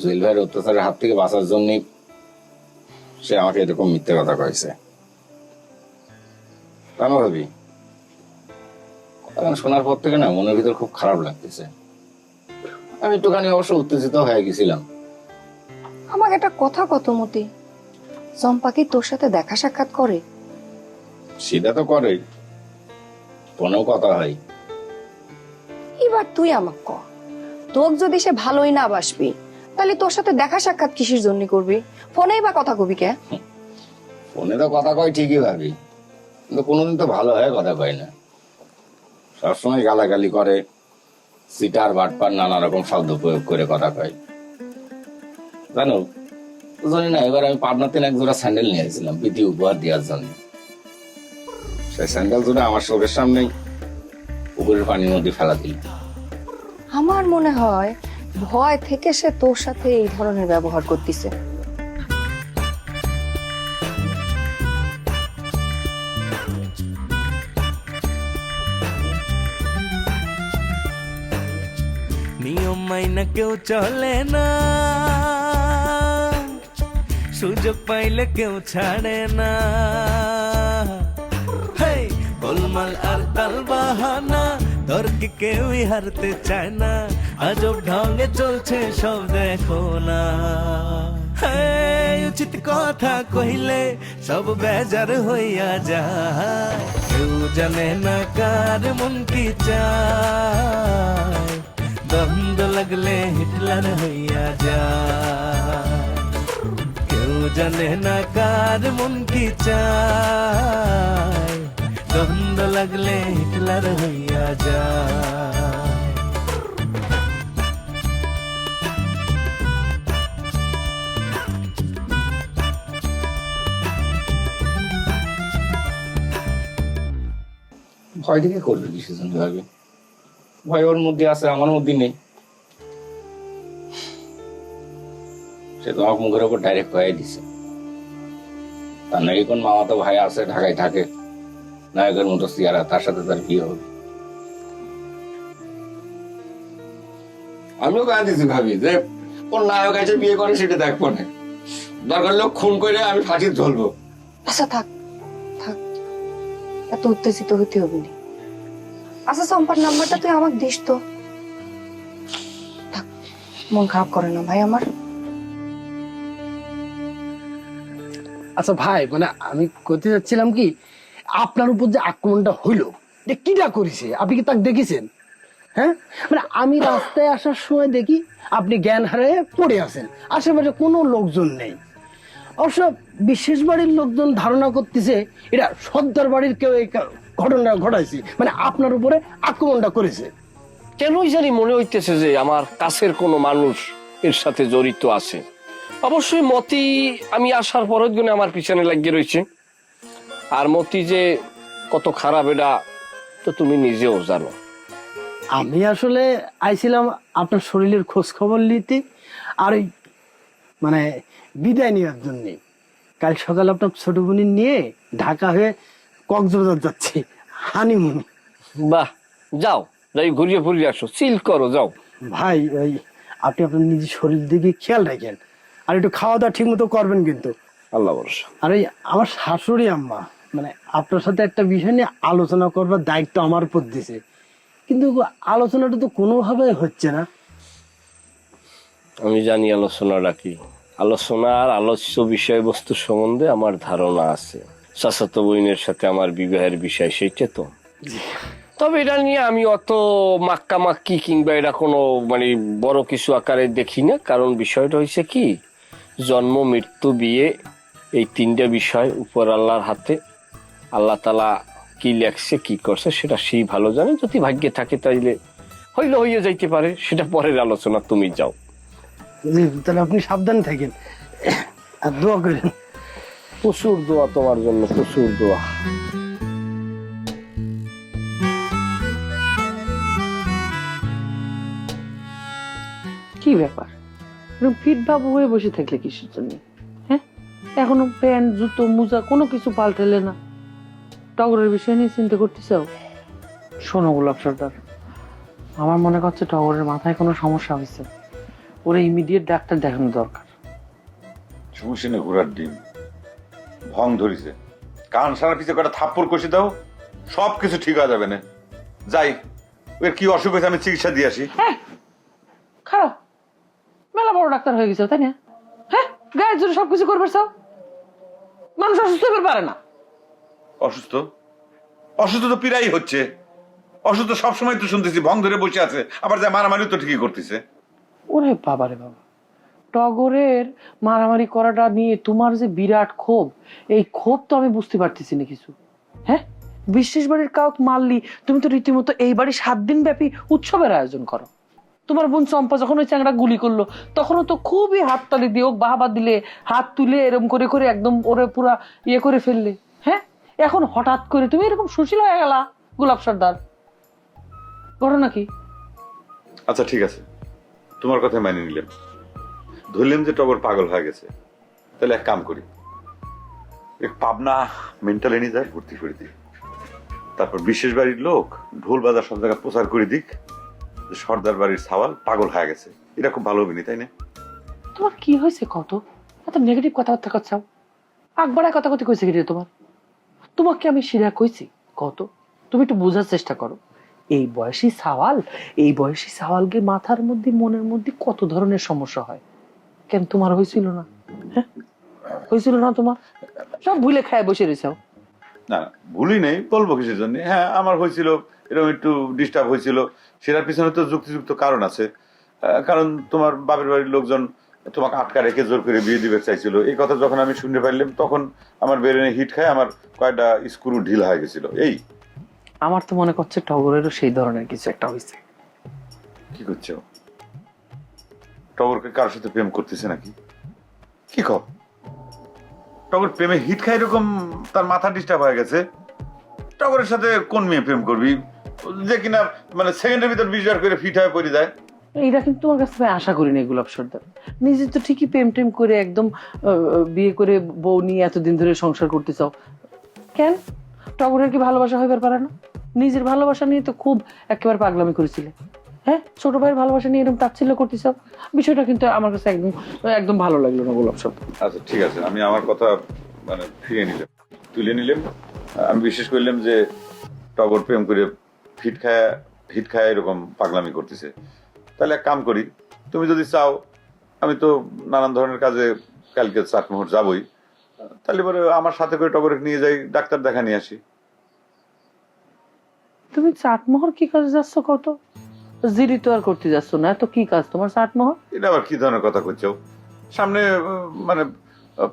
জুয়েল ভাইয়ের অত্যাচারের হাত থেকে বাঁচার জন্য সে আমাকে এরকম মিথ্যে কথা কয়েছে। তা না ভাবি, কথাটা শোনার পর থেকে না মনের ভিতর খুব খারাপ লাগতেছে। আমি একটুখানি অবশ্য উত্তেজিত হয়ে গেছিলাম। আমাকে একটা কথা কত মতি, চম্পা কি তোর সাথে দেখা সাক্ষাৎ করে? সেটা তো করে, ফোনেও কথা হয়। এবার তুই আমাক ক, তোক যদি সে ভালোই না বাসবি তাহলে তোর সাথে দেখা সাক্ষাৎ কিসের জন্য করবি? ফোনেই বা কথা কবি কে? ফোনে তো কথা কয় ঠিকই ভাবি, কিন্তু কোনোদিন তো ভালো হয়ে কথা কয় না। সবসময় গালাগালি করে, সিটার বাটপার নানা রকম শব্দ প্রয়োগ করে কথা কয়। জানো, জানি না, এবার আমি পাবনাতে এক জোড়া স্যান্ডেল নিয়ে এসেছিলাম প্রীতি উপহার দেওয়ার জন্য। সেই স্যান্ডেল জোড়া আমার চোখের সামনেই পুকুরের পানির মধ্যে ফেলা দিল। আমার মনে হয় ভয় থেকে সে তোর সাথে এই ধরনের ব্যবহার করতেছে। নিয়ম মাইনা কেউ চলে না, সুযোগ পাইলে কেউ ছাড়ে না। হেই, গোলমাল আর তাল বাহানা, তর্কে কেউই হারতে চায় না। আজব ঢঙ্গে চলছে সব দেখো না। হেই, উচিত কথা কইলে সব বেজার হইয়া যায়। কেউ জানে না কার মন কি চায়, দ্বন্দ্ব লাগলে হিটলার হইয়া যায়। কেউ জানে না কার মন কি চায়, দ্বন্দ্ব লাগলে হিটলার হইয়া যায়। ভয় থেকে করবে কিসের জন্য ভাবি? ভয় ওর মধ্যে আছে, আমার মধ্যে নেই। সে তো আমার মুখের ওপর ডাইরেক্ট কয়ে দিছে। তার নাকি কোন মামাতো ভাই আছে, ঢাকায় থাকে, নায়কের মতো চেহারা, তার সাথে তার বিয়ে হবে। আমিও কাজ দিচ্ছি ভাবি যে কোন নায়ক আছে বিয়ে করে সেটা দেখবো না, দরকার লোক খুন করে আমি ফাঁসি ঝুলবো। আচ্ছা থাক থাক, এত উত্তেজিত হতে হবে না। আচ্ছা চম্পার নাম্বারটা তুই আমাকে দিস তো। থাক, মন খারাপ করে না ভাই আমার। আচ্ছা ভাই, মানে আমি করতে যাচ্ছিলাম কি, আপনার উপর যে আক্রমণটা হইলো, যে কিটা করেছে আপনি কি তাকে দেখেছেন? হ্যাঁ, মানে আমি রাস্তায় আসার সময় দেখি আপনি জ্ঞান হারিয়ে পড়ে আছেন, আশেপাশে কোনো লোকজন নেই। অবশ্য বিশেষ বাড়ির লোকজন ধারণা করতেছে এটা সর্দার বাড়ির কেউ এই ঘটনা ঘটাইছে, মানে আপনার উপরে আক্রমণটা করেছে। কেনই জানি মনে হইতেছে যে আমার কাছের কোনো মানুষ এর সাথে জড়িত আছে। অবশ্যই মতি আমি আসার পরের দিনে আমার পিছনে লাগিয়ে রয়েছে, আর মতি যে কত খারাপ এটা তো তুমি নিজেও জানো। আমি আসলে আইছিলাম আপনার শরীরের খোঁজ খবর নিতে, আর ওই মানে বিদায় নেওয়ার জন্য। কাল সকালে আপনার ছোট বোনের নিয়ে ঢাকা হয়ে কক্সবাজার যাচ্ছি হানিমুন। বাহ, যাও, যাই ঘুরিয়ে ফুরিয়ে আসো, চিল করো, যাও। ভাই ওই আপনি আপনার নিজের শরীর দিকে খেয়াল রাখেন, আর একটু খাওয়া দাওয়া ঠিক মতো করবেন কিন্তু। আল্লাহ ভরসা। আর ওই আমার শাশুড়ি আম্মা মানে আপনার সাথে একটা বিষয় নিয়ে আলোচনা করবার দায়িত্ব আমার উপর দিছে, কিন্তু আলোচনাটা তো কোনোভাবে হচ্ছে না। আমি জানি আলোচনাটা কি। আলোচনার আলোচ্য বিষয়বস্তু সম্বন্ধে আমার ধারণা আছে। চাচাতো বোনের সাথে আমার বিবাহের বিষয়, সেইটা তো। তবে এটা নিয়ে আমি অত মাক্কা মাক্কি কিংবা এটা কোনো মানে বড় কিছু আকারে দেখি না। কারণ বিষয়টা হয়েছে কি, জন্ম, মৃত্যু, বিয়ে, এই তিনটা বিষয় উপর আল্লাহর হাতে। আল্লাহ তাআলা কি লেখছে, কি করছে সেটা সেই ভালো জানে। যদি ভাগ্যে থাকে তাইলে হইলে হইয়ে যাইতে পারে, সেটা পরের আলোচনা। তুমি যাও। জি, তাহলে আপনি সাবধানে থাকেন আর দোয়া করেন। প্রচুর দোয়া তোমার জন্য, প্রচুর দোয়া। কি ব্যাপার, এরকম ফিট বাবু হয়ে বসে থাকলে কিসের জন্য? হ্যাঁ, এখনো প্যান্ট, জুতো, মোজা কোনো কিছু পাল্টালে না। টগরের বিষয় নিয়ে চিন্তা করতেছাও? শোনো গোলাপ সর্দার, আমার মনে করছে টগরের মাথায় কোনো সমস্যা হয়েছে। ওরা ইমিডিয়েট ডাক্তার দেখানো দরকার। চুষিনে ঘোড়ার ডিম ভং ধরিছে, কান সারা পিছে কটা থাপ্পড় কষে দাও, সবকিছু ঠিক হয়ে যাবে না। যাই, ওর কি অসুখ হয়েছে আমি চিকিৎসা দিয়ে আসি। হ্যাঁ খারাপ, মেলা বড় ডাক্তার হয়ে গেছে তাই না? হ্যাঁ, গায়ের জোরে সবকিছু করবে সব, মানুষ অসুস্থ হতে পারে না। অসুস্থ? অসুস্থ তো পীড়াই হচ্ছে। অসুস্থ সবসময় তো শুনতেছি ভং ধরে বসে আছে, আবার যা মারামারি তো ঠিকই করতেছে। ওরে বাবা রে বাবা, টগরের মারামারি করাটা নিয়ে তোমার যে বিরাট ক্ষোভ, এই ক্ষোভ তো আমি বুঝতে পারতেছি না কিছু। হ্যাঁ, বিশেষ বাড়ির কাউকে মারলি, তুমি তো রীতিমতো এই বাড়ি 7 দিন ব্যাপী উৎসবের আয়োজন করো। তোমার বোন চম্পা যখন ওই চ্যাংড়া গুলি করলো, তখনও তো খুবই হাততালি দিয়ে ওক বাহাবা দিলে, হাত তুলে এরকম করে করে একদম ওরে পুরা ইয়ে করে ফেললে। হ্যাঁ, এখন হঠাৎ করে তুমি এরকম সুশীল হয়ে গেলা গোলাপ সর্দার, ঘটনা কি? আচ্ছা ঠিক আছে, তোমার কথা মেনে নিলাম, ধরলাম যে টগর পাগল হয়ে গেছে। তাহলে এক কাম করি, এক পাবনা মেন্টাল এনে যায় ভর্তি করে দিই, তারপর বিশেষ বাড়ির লোক ঢোল বাজার সব জায়গায় প্রচার করে দিক যে সর্দার বাড়ির সাওয়াল পাগল হয়ে গেছে। এটা খুব ভালো অভিনয়, তাই না? তোমার কি হয়েছে কত? এত নেগেটিভ কথাবার্তা করছাও, আকবরায় কথা কথা কইছে কি রে তোমার? তোমাকে আমি সিরা কইছি কত? তুমি একটু বোঝার চেষ্টা করো। এই বয়সী সাওয়ালকে মাথার মধ্যে মনের মধ্যে কত ধরনের সমস্যা হয়। কেন তোমার হয়েছিল না? হ্যাঁ, হয়েছিল না তোমার? সব ভুলে খায় বসে রয়েছাও। না ভুলই নেই, বলবো কিসের জন্য। হ্যাঁ আমার হয়েছিল, এরকম একটু ডিস্টার্ব হয়েছিল, সেটার পিছনে তো যুক্তিযুক্ত কারণ আছে। কারণ তোমার বাপের বাড়ির লোকজন তোমাকে আটকা রেখে জোর করে বিয়ে দিবে চাইছিল। এই কথা যখন আমি শুনতে পারলাম, তখন আমার ব্রেনে হিট খায়, আমার কয়টা স্ক্রু ঢিল হয়ে গেছিল। এই আমার তো মনে করছে টগরেরও সেই ধরনের কিছু একটা হয়েছে। কি করছো? টগরকে কার সাথে প্রেম করতেছে নাকি? কি কর, টগর প্রেমে হিট খায় এরকম তার মাথা ডিস্টার্ব হয়ে গেছে? টগরের সাথে কোন মেয়ে প্রেম করবি যে কিনা মানে সেকেন্ডের ভিতর 20 বার করে ফিট হয়ে পড়ে যায়? এইটা কিন্তু তোমার কাছ থেকে আশা করি না গোলাপ সর্দার। নিজে তো ঠিকই প্রেম টেম করে একদম বিয়ে করে বউ নিয়ে এতদিন ধরে সংসার করতে চাও, কেন টগরের কি ভালোবাসা হইবার পারে না? নিজের ভালোবাসা নিয়ে তো খুব একেবারে পাগলামি করেছিলে। হ্যাঁ, ছোট ভাইয়ের ভালোবাসা নিয়ে এরকম তাচ্ছিল্য করতে চাও, বিষয়টা কিন্তু আমার কাছে একদম একদম ভালো লাগলো না গোলাপ সর্দার। আচ্ছা ঠিক আছে, আমি আমার কথা মানে ফিরিয়ে নিলাম, তুলে নিলাম। আমি বিশ্বাস করলাম যে টগর প্রেম করে হিট খায় এরকম পাগলামি করতেছে। তাহলে এক কাম করি, তুমি যদি চাও, আমি তো নানান ধরনের কাজে কালকে 4 মুহূর্ত যাবই, তাহলে পরে আমার সাথে করে টগরে নিয়ে যাই, ডাক্তার দেখা নিয়ে আসি। তুমি চাটমোহর কি কাজে যাচ্ছ কত? জিরি তো আর করতে যাচ্ছ না, তো কি কাজ তোমার চাটমোহর? এটা আবার কি ধরনের কথা করছো? সামনে মানে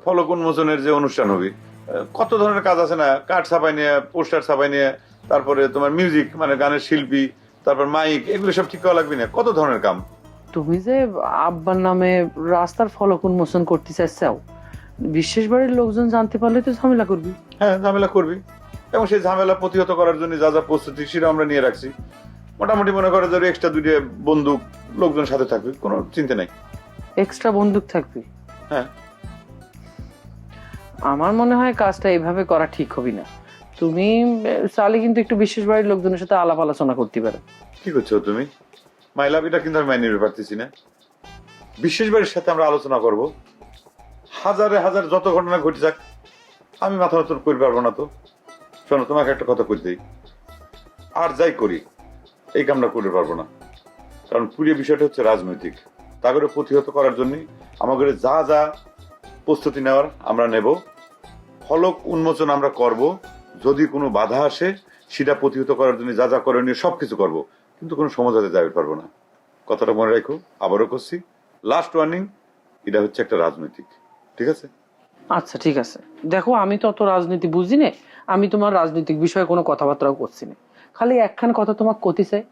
ফলক উন্মোচনের যে অনুষ্ঠান হবে, কত ধরনের কাজ আছে না, কার্ড ছাপাই নিয়ে, পোস্টার ছাপাই নিয়ে, তারপরে তোমার মিউজিক মানে গানের শিল্পী, তারপর মাইক, এগুলো সব ঠিক করা লাগবে না, কত ধরনের কাম। তুমি যে আব্বার নামে রাস্তার ফলক উন্মোচন করতে চাইছাও, বিশেষ বাড়ির লোকজন জানতে পারলে তো ঝামেলা করবি। হ্যাঁ ঝামেলা করবি, এবং সেই ঝামেলা প্রতিহত করার জন্য যা যা প্রস্তুতি সেটা আমরা নিয়ে রাখছি। মোটামুটি মনে করে ধরো এক্সট্রা 2টা বন্দুক লোকজন সাথে থাকবে, কোনো চিন্তা নাই। এক্সট্রা বন্দুক থাকবে? হ্যাঁ আমার মনে হয় কাজটা এইভাবে করা ঠিক হবে না। তুমি চাইলে কিন্তু একটু বিশেষ বাড়ির লোকজনের সাথে আলাপ আলোচনা করতে পারো। কি করছো তুমি মাইলাভ? এটা কিন্তু আমি মাইনে নিতে পারতেছি না। বিশেষ বাড়ির সাথে আমরা আলোচনা করব, হাজারে হাজার যত ঘটনা ঘটে যাক, আমি মাথা নতুন করতে পারবো না। তো শোনো, তোমাকে একটা কথা কই দিই, আর যাই করি এই কামটা করতে পারবো না। কারণ পুরো বিষয়টা হচ্ছে রাজনৈতিক, তাকে প্রতিহত করার জন্য আমাদের যা যা প্রস্তুতি নেওয়ার আমরা নেব, ফলক উন্মোচন আমরা করব, যদি কোনো বাধা আসে সেটা প্রতিহত করার জন্য যা যা করণীয় সবকিছু করব, কিন্তু কোনো সমাধানে যাবে পারবো না। কথাটা মনে রাখো, আবারও করছি, লাস্ট ওয়ার্নিং, এটা হচ্ছে একটা রাজনৈতিক, ঠিক আছে? আচ্ছা ঠিক আছে, দেখো আমি তো অত রাজনীতি বুঝি না, আমি তোমার রাজনৈতিক বিষয়ে কোনো কথাবার্তাও করছি না। খালি একখান কথা তোমাকে কতি চাই,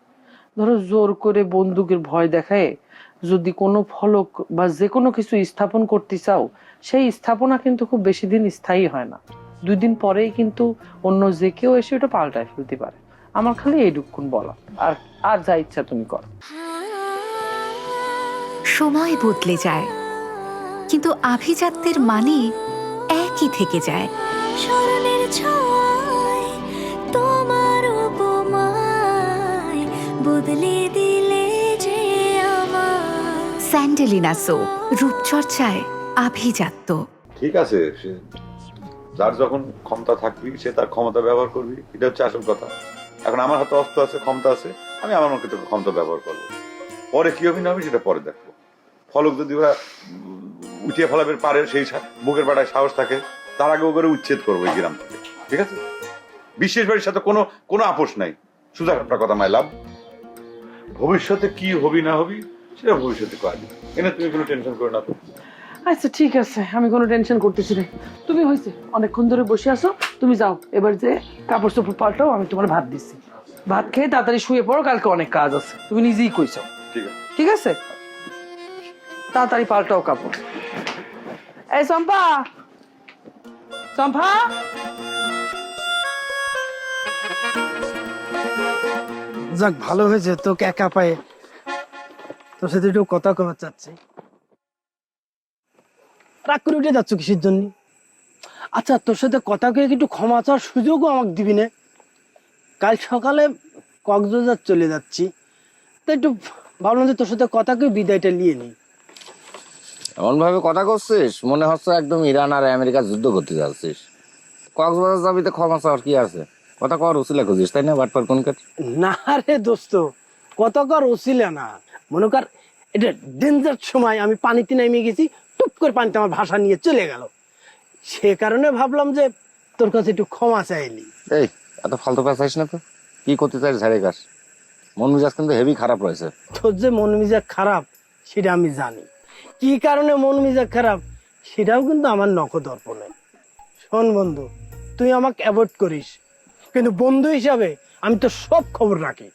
ধরো জোর করে বন্দুকের ভয় দেখায় যদি কোনো ফলক বা যে কোনো কিছু স্থাপন করতে চাও, সেই স্থাপনা কিন্তু খুব বেশি দিন স্থায়ী হয় না, 2 দিন পরেই কিন্তু অন্য যে কেউ এসে ওটা পাল্টায় ফেলতে পারে। আমার খালি এইটুকুন বলা, আর আর যা ইচ্ছা তুমি করো। সময় বদলে যায়, কিন্তু আভিজাত্যের মানে একই থেকে যায়। স্মরণের ছোঁয়ায় তোমার উপমায় বদলে দিলে যে আমার স্যান্ডেলিনা সো, রূপচর্চায় আভিজাত্য। ঠিক আছে, যার যখন ক্ষমতা থাকবি সে তার ক্ষমতা ব্যবহার করবি, এটা হচ্ছে আসল কথা। এখন আমার হাতে অস্ত্র আছে, ক্ষমতা আছে, আমি আমার মতো ক্ষমতা ব্যবহার করবো। পরে কি হবে না হবে সেটা পরে দেখবো। ফলক যদি ওরা উঠিয়ে ফেলাবে পারে, সেই বুকের পাটায় সাহস থাকে, তার আগে ওকে উচ্ছেদ করবো এই গ্রাম থেকে। ঠিক আছে, বিশেষ বাড়ির সাথে কোনো কোনো আপোষ নাই। সুজা একটা কথা মাইলাম, ভবিষ্যতে কি হবি না হবি সেটা ভবিষ্যতে করা এনে তুমি কোনো টেনশন করো না তো। আচ্ছা ঠিক আছে, আমি কোনো টেনশন করতেছি না। তুমি হয়েছে অনেকক্ষণ ধরে বসে আছো, তুমি যাও এবার যে কাপড় চোপড় পাল্টাও, আমি তোমার ভাত দিচ্ছি। ভাত খেয়ে তাড়াতাড়ি শুয়ে পড়ো, কালকে অনেক কাজ আছে, তুমি নিজেই কইছো। ঠিক আছে, ঠিক আছে, তাড়াতাড়ি পাল্টাও কাপড়। এই চম্পা, চম্পা, যাক ভালো হয়েছে তোকে একা পায়ে তোর সাথে একটু কথা কবার চাচ্ছি। রাগ করে উঠে যাচ্ছ কিসের জন্য? আচ্ছা তোর সাথে কথা কয়ে একটু ক্ষমা চাওয়ার সুযোগও আমাকে দিবি না? কাল সকালে কক্সবাজার চলে যাচ্ছি, তো একটু ভাবলাম যে তোর সাথে কথা কয়ে বিদায়টা নিয়ে নিই। এমন ভাবে কথা করছিস মনে হচ্ছে একদম ইরান আর আমেরিকা যুদ্ধ করতে যাচ্ছিস। কক্সবাজার যাবি তো ক্ষমা চাওয়ার কি আছে? কথা কর উচিলা খুঁজিস, তাই না? বাটপার কোন কাজ? না রে দোস্ত, কত কর ওসিলা না, মনে কর এটা ডেঞ্জার সময় আমি পানিতে নেমে গেছি, টুপ করে পানিতে আমার ভাষা নিয়ে চলে গেল, সে কারণে ভাবলাম যে তোর কাছে একটু ক্ষমা চাইলি। এই এত ফালতু পেঁচাইস না তো, কি করতে চাইস ঝাড়ে গাছ? মন মেজাজ কিন্তু হেভি খারাপ রয়েছে। তোর যে মন মেজাজ খারাপ সেটা আমি জানি, কি কারণে মন মেজাজ খারাপ সেটাও কিন্তু আমার নখদর্পণে। শোন বন্ধু, তুই আমাকে অ্যাভয়েড করিস, কিন্তু বন্ধু হিসাবে আমি তো সব খবর রাখি।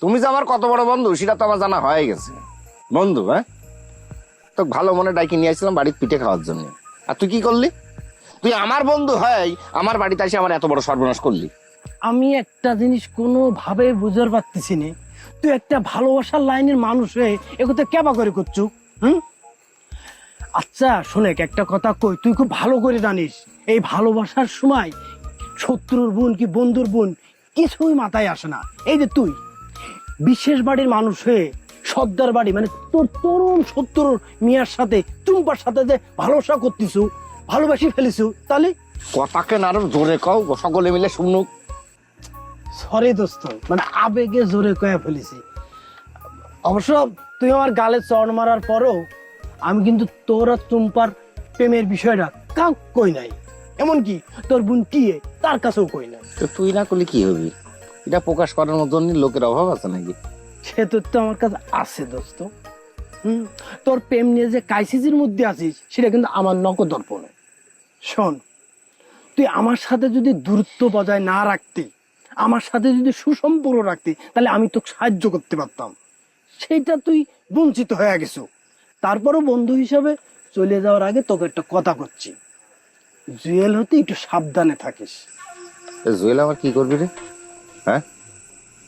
তুমি যে আমার কত বড় বন্ধু সেটা তো আমার জানা হয়ে গেছে। বন্ধু হ্যাঁ, তো ভালো মনে ডাইকে নিয়ে আসছিলাম বাড়ির পিঠে খাওয়ার জন্য, আর তুই কি করলি? তুই আমার বন্ধু হয় আমার বাড়িতে এসে আমার এত বড় সর্বনাশ করলি। আমি একটা জিনিস কোনোভাবে বুঝতে পারতেছি না, তুই একটা ভালোবাসার লাইনের মানুষ হয়ে এগুলো কেবা করে করছু? আচ্ছা শোনে একটা কথা কই, তুই খুব ভালো করে জানিস এই ভালোবাসার সময় শত্রুর বোন কি বন্ধুর বোন কিছুই মাথায় আসে না। এই যে তুই বিশেষ বাড়ির মানুষ হয়ে সর্দার বাড়ি মানে তোর তরুণ শত্রুর মিয়ার সাথে টুম্পার সাথে যে ভালোবাসা করতেছু, ভালোবাসি ফেলিছু, তাহলে কথাকে না আরো জোরে কও, সকলে মিলে শুনুক। সরি দোস্ত, মানে আবেগে জোরে কয়ে ফেলেছি। অবশ্য তুই আমার গালে চড় মারার পরও আমি কিন্তু তোর আর টুম্পার প্রেমের বিষয়টা কাউ কই নাই, এমনকি তোর বোন টিয়ে তার কাছেও কই নাই। তো তুই না করলে কি হবি? এটা প্রকাশ করার মতন লোকের অভাব আছে নাকি? সে তোর তো আমার কাছে আছে দোস্ত। তোর প্রেম নিয়ে যে ক্রাইসিসের মধ্যে আছিস সেটা কিন্তু আমার নখদর্পণে। শোন, তুই আমার সাথে যদি দূরত্ব বজায় না রাখতি, আমার সাথে যদি সুসম্পর্ক রাখতি, তাহলে আমি তোকে সাহায্য করতে পারতাম, সেইটা তুই বঞ্চিত হয়ে গেছো। তারপরও বন্ধু হিসাবে চলে যাওয়ার আগে তোকে একটা কথা করছি, জুয়েল হতে একটু সাবধানে থাকিস। জুয়েল আমার কি করবি রে? হ্যাঁ,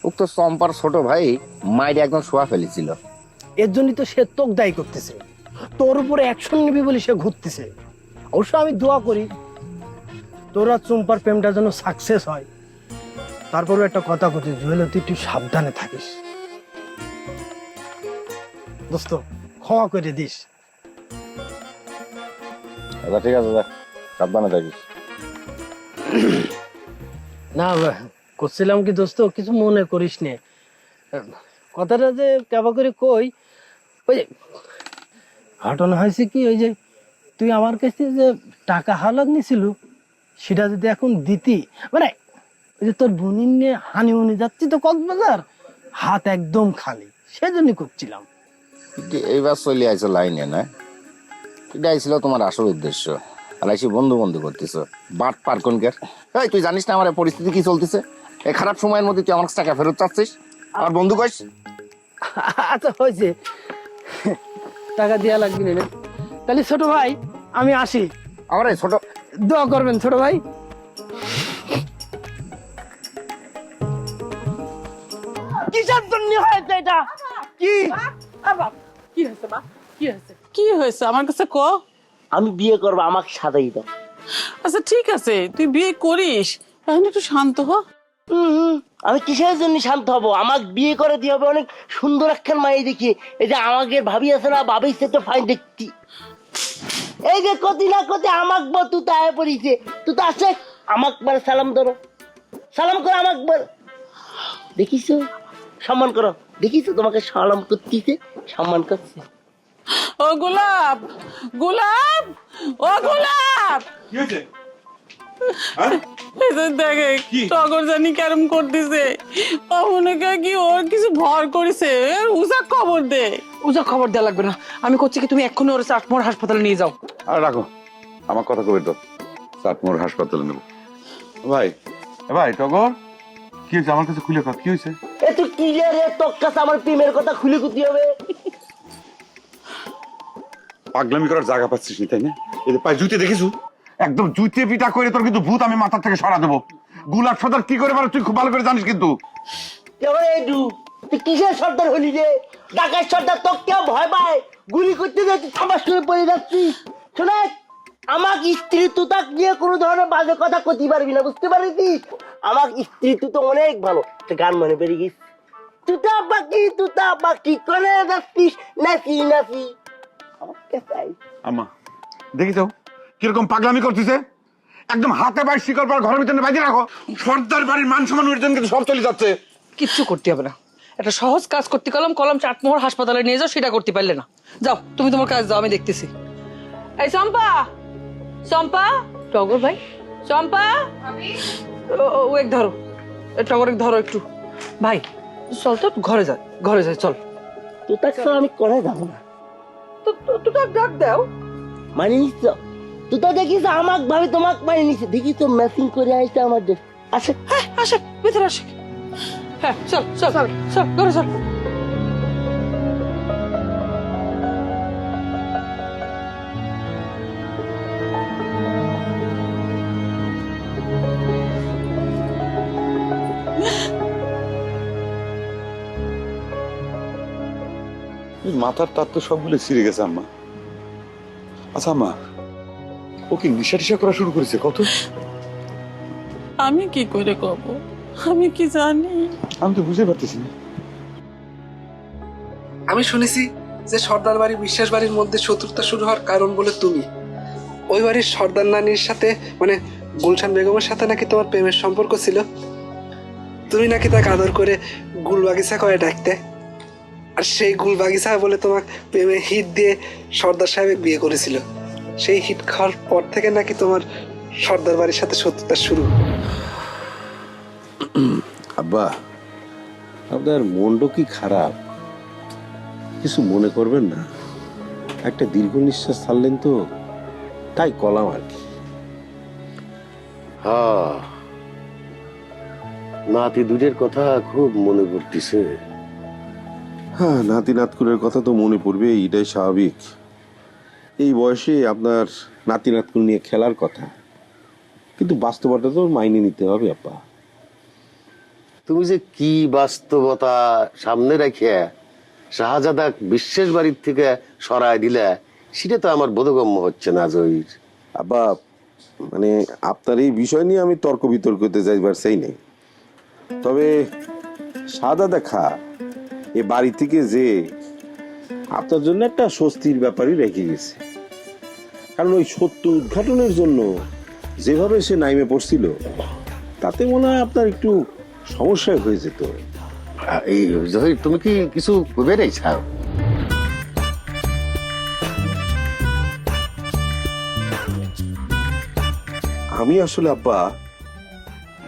উক্ত চম্পার ছোট ভাই মায়ের একদম শোয়া ফেলেছিল। এর জন্যই তো সে তোকে দায়ী করতেছে, তোর উপরে অ্যাকশন নিবি বলে সে ঘুরতেছে। অবশ্য আমি দোয়া করি তোরা চুম্পার প্রেমটা যেন সাকসেস হয়। তারপরে একটা কথা করছি, জুয়েল তুই একটু সাবধানে থাকিস দোস্ত, ক্ষমা করে দিস। আচ্ছা ঠিক আছে, দেখ সাবধানে থাকিস। না করছিলাম কি দোস্ত, কিছু মনে করিস নে, কথাটা যে কেবা করে কই, ওই যে ঘটনা হয়েছে কি, ওই যে তুই আমার কাছে যে টাকা হালাত নিছিল সেটা যদি এখন দিতি, মানে ওই যে তোর বোনির নিয়ে হানিমুনি যাচ্ছি তো কক্সবাজার, হাত একদম খালি, সেজন্যই করছিলাম। এইবার চলে আইছো লাইনে না, এটা ছিল তোমার আসল উদ্দেশ্য, আর এসে বন্ধু বন্ধু করতেছ। বাট পার কোনকার? এই তুই জানিস না আমার পরিস্থিতি কি চলতেছে? এই খারাপ সময়ের মধ্যে তুই আমার টাকা ফেরত চাচ্ছিস, আর বন্ধু কইস? আচ্ছা হয়েছে, টাকা দেওয়া লাগবে না, তাহলে ছোট ভাই আমি আসি। আমার এই ছোট দোয়া করবেন ছোট ভাই। কিসের জন্য হয়েছে এটা? কি কি হয়েছে মা? কি হয়েছে? কি হয়েছে আমার কাছে ক। আমি বিয়ে করবো, আমাকে সাদাই দাও। আচ্ছা ঠিক আছে, তুই বিয়ে করিস, এখন একটু শান্ত হ। আমি কিসের জন্য শান্ত হব? আমাকে বিয়ে করে দিয়ে হবে অনেক সুন্দর একখান মাই দেখি। এই যে আমাকে ভাবি আছে না, ভাবি সে তো ফাইন দেখতি। এই যে কতি না কতি আমাক বল তুই তো আয় পড়িছে, তুই তো আসে আমাক বার সালাম ধরো, সালাম করো আমাক বার। দেখিছো সম্মান করো, দেখিছো তোমাকে সালাম করতেছে, সম্মান করছে। ও গোলাপ, গোলাপ, ও গোলাপ, কি হয়েছে? এই যে দেখে টগর জানি কেরম করতেছে। ও মনে করে কি ওর কিছু ভর করেছে। উজা খবর দে। উজা খবর দেওয়া লাগবে না, আমি করছি কি তুমি এক্ষুনি ওর চাটমোহর হাসপাতালে নিয়ে যাও। আর রাখো, আমার কথা কবে তো চাটমোহর হাসপাতালে নেবো। ভাই ভাই টগর, কি হয়েছে? আমার কাছে খুলে কথা, কি হয়েছে? এ তুই কি রে, তোর কাছে আমার প্রেমের কথা খুলে কুতি হবে? পাগলামি করার জায়গা পাচ্ছিস না, তাই না? এই যে পায়ে জুতে দেখিস, একদম জুতে পিটা করে তোর কিন্তু ভূত আমি মাথার থেকে সরা দেবো। গুলাব সর্দার কি করে পারে তুই খুব ভালো করে জানিস কিন্তু। তুই কিসের সর্দার হলি রে? ঢাকার সর্দার তো কেউ ভয় পায়, গুলি করতে যাচ্ছি থামাস করে পড়ে যাচ্ছিস। শোনে, আমার স্ত্রী তুই তাক নিয়ে কোনো ধরনের বাজে কথা করতে পারবি না, বুঝতে পারিস? আমার স্ত্রী তুই তো অনেক ভালো। গান মনে পেরে গিস, তুতা বাকি করে যাচ্ছিস নাচি নাচি। আমা দেখিস কিরকম পাগলামি করতেছে, একদম হাতে পায়ে শিকড় পর ঘরের ভিতরে বাঁধিয়ে রাখো। সর্দার বাড়ির মান সম্মান জন্য কিন্তু সব চলে যাচ্ছে। কিচ্ছু করতে হবে না, একটা সহজ কাজ করতে কলম চাটমোহর হাসপাতালে নিয়ে যাও, সেটা করতে পারলে না। যাও তুমি তোমার কাজ যাও, আমি দেখতেছি। এই চম্পা, চম্পা, টগর ভাই, চম্পা, ও এক ধরো, টগর এক ধরো একটু। ভাই চল তো ঘরে যা, ঘরে যাই চল। তুই তাক আমি করে যাবো না, তুই তো ডাক দাও। মানে নিচ্ছ তুই তো দেখিস আমাক ভাবে তোমাক মানে নিচ্ছে, দেখিস তো ম্যাচিং করে আসছে আমার দেশ। আসে হ্যাঁ আসে, ভিতরে আসে। হ্যাঁ চল চল চল ঘরে চল। মাথার তার তো সবগুলো ছিঁড়ে গেছে আম্মা। আচ্ছা আম্মা, ও কি নেশা টিশা করা শুরু করেছে? কত আমি কি করে কব, আমি কি জানি? আমি তো বুঝতে পারতেছি না। আমি শুনেছি যে সর্দার বাড়ি বিশ্বাস বাড়ির মধ্যে শত্রুতা শুরু হওয়ার কারণ বলে তুমি। ওই বাড়ির সর্দার নানির সাথে মানে গুলশান বেগমের সাথে নাকি তোমার প্রেমের সম্পর্ক ছিল। তুমি নাকি তাকে আদর করে গুল বাগিচা করে ডাকতে, আর সেই গুল বাগিচা বলে তোমার প্রেমে হিট দিয়ে সর্দার সাহেব বিয়ে করেছিল। সেই হিট খাওয়ার পর থেকে নাকি তোমার সর্দার বাড়ির সাথে শত্রুতা শুরু। আব্বা, আপনার মনটা কি খারাপ? কিছু মনে করবেন না, একটা দীর্ঘ নিঃশ্বাস ছাড়লেন তো, তাই কলাম আর কি। হ্যাঁ, নাতি দুধের কথা খুব মনে পড়তেছে। হ্যাঁ, নাতি নাতকুরের কথা তো মনে পড়বে, এটাই স্বাভাবিক। এই বয়সে আপনার নাতি নাতকুর নিয়ে খেলার কথা, কিন্তু বাস্তবতা তো মাইনে নিতে হবে আব্বা। তুমি যে কি বাস্তবতা সামনে রেখে শাহজাদা বিশ্বাস বাড়ির থেকে সরায় দিলে, সেটা তো আমার বোধগম্য হচ্ছে না জহির। আব্বা, মানে আপনার এই বিষয় নিয়ে আমি তর্ক বিতর্কতে যাইবার চাই নাই, তবে সাদা দেখা এ বাড়ি থেকে যে আপনার জন্য একটা স্বস্তির ব্যাপারই রেখে গেছে। কারণ ওই সত্য উদ্ঘাটনের জন্য যেভাবে সে নাইমে পড়ছিল, তাতে মনে হয় আপনার একটু সমস্যা হয়ে যেত। এই জহির, তুমি কি কিছু বেড়েই ছাও? আমি আসলে আব্বা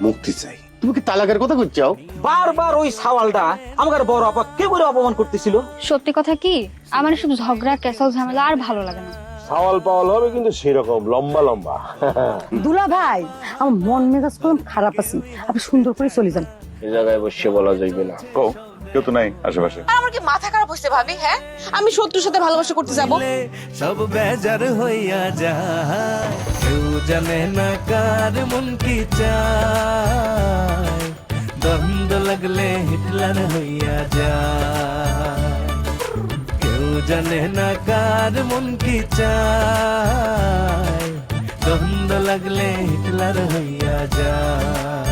মুক্তি চাই। তুমি কি তালাকের কথা করছাও? বারবার ওই সাওয়ালটা আমার বড় আপা কে করে অপমান করতেছিল। সত্যি কথা কি, আমার শুধু ঝগড়া কেসাল ঝামেলা আর ভালো লাগে না। সাওয়াল পাওয়াল হবে কিন্তু সেরকম লম্বা লম্বা। দুলা ভাই, আমার মন মেজাজ কোন খারাপ আছে, আপনি সুন্দর করে চলে যান। এই জায়গায় বসে বলা যাইবে না। ও কেউ তো নাই আশেপাশে। আমার কি মাথা খারাপ হচ্ছে ভাবি? হ্যাঁ, আমি শত্রুর সাথে ভালোবাসা করতে যাব? সব বেজার হইয়া যায়, কেউ জানে না কার মন কি চায়। দ্বন্দ্ব লাগলে হিটলার হইয়া যায়, কেউ জানে না কার মন কি চায়। দ্বন্দ্ব লাগলে হিটলার হইয়া যায়।